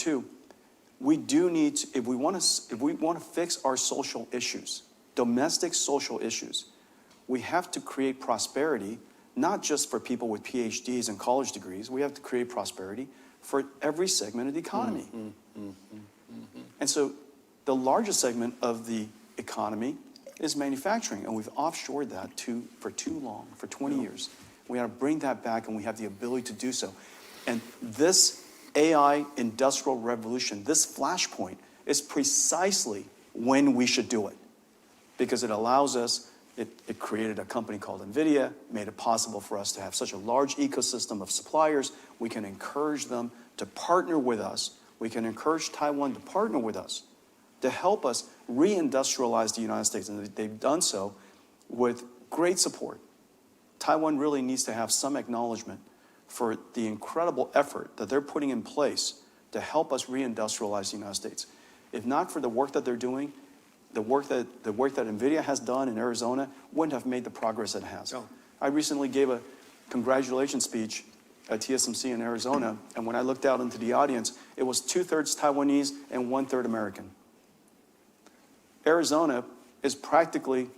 two, we do need to, if we want to fix our social issues, domestic social issues, we have to create prosperity, not just for people with PhDs and college degrees. We have to create prosperity for every segment of the economy. And so the largest segment of the economy is manufacturing, and we've offshored that for too long, for 20 years. We got to bring that back, and we have the ability to do so. And this AI industrial revolution, this flashpoint, is precisely when we should do it, because it allows us, it created a company called NVIDIA, made it possible for us to have such a large ecosystem of suppliers. We can encourage them to partner with us. We can encourage Taiwan to partner with us to help us reindustrialize the United States. And they've done so with great support. Taiwan really needs to have some acknowledgement for the incredible effort that they're putting in place to help us reindustrialize the United States. If not for the work that they're doing, the work that NVIDIA has done in Arizona wouldn't have made the progress it has. No. I recently gave a congratulations speech at TSMC in Arizona, and when I looked out into the audience, it was 2/3 Taiwanese and 1/3 American. Arizona is practically,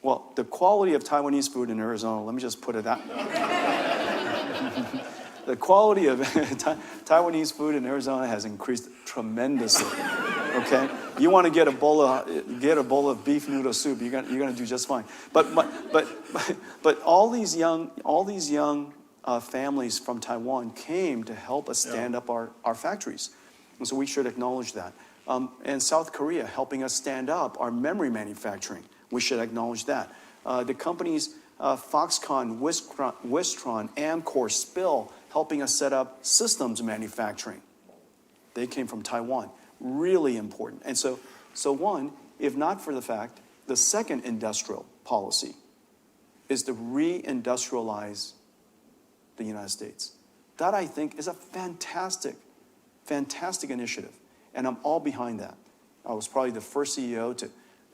well, the quality of Taiwanese food in Arizona, let me just put it out. The quality of Taiwanese food in Arizona has increased tremendously. Okay, you want to get a bowl of beef noodle soup, you're gonna do just fine. But all these young families from Taiwan came to help us stand up our factories, and so we should acknowledge that. And South Korea helping us stand up our memory manufacturing, we should acknowledge that. The companies Foxconn, Wistron, Amkor, Spill helping us set up systems manufacturing. They came from Taiwan. Really important. And so one, if not for the fact, the second industrial policy is to reindustrialize the United States. That, I think, is a fantastic, fantastic initiative. And I'm all behind that. I was probably the first CEO to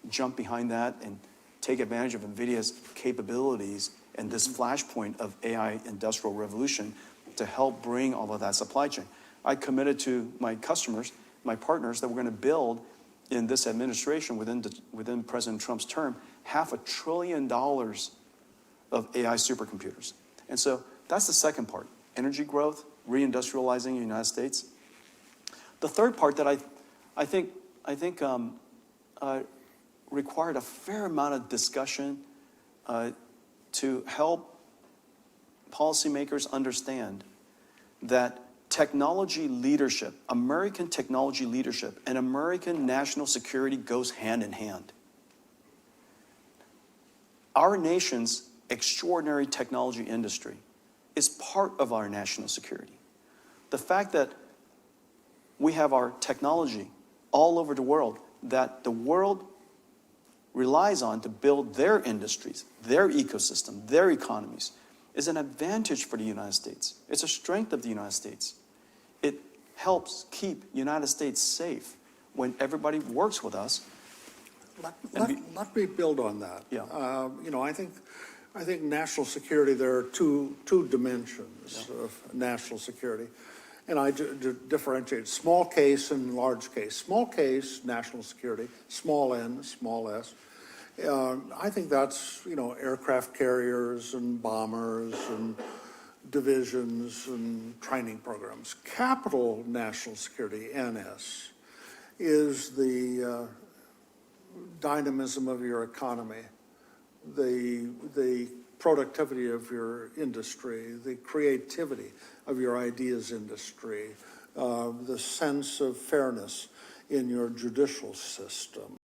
jump behind that and take advantage of NVIDIA's capabilities and this flashpoint of AI industrial revolution to help bring all of that supply chain. I committed to my customers, my partners, that we're going to build in this administration within President Trump's term, $500 billion of AI supercomputers. And so that's the second part, energy growth, reindustrializing the United States. The third part that I think required a fair amount of discussion to help policymakers understand that technology leadership, American technology leadership, and American national security goes hand in hand. Our nation's extraordinary technology industry is part of our national security. The fact that we have our technology all over the world, that the world relies on to build their industries, their ecosystem, their economies, is an advantage for the United States. It's a strength of the United States. It helps keep the United States safe when everybody works with us. Let me build on that. Yeah. You know, I think national security, there are two dimensions of national security. And I differentiate small case and large case. Small case, national security, small n, small s. I think that's, you know, aircraft carriers and bombers and divisions and training programs. Capital national security, NS, is the dynamism of your economy, the productivity of your industry, the creativity of your ideas industry, the sense of fairness in your judicial system.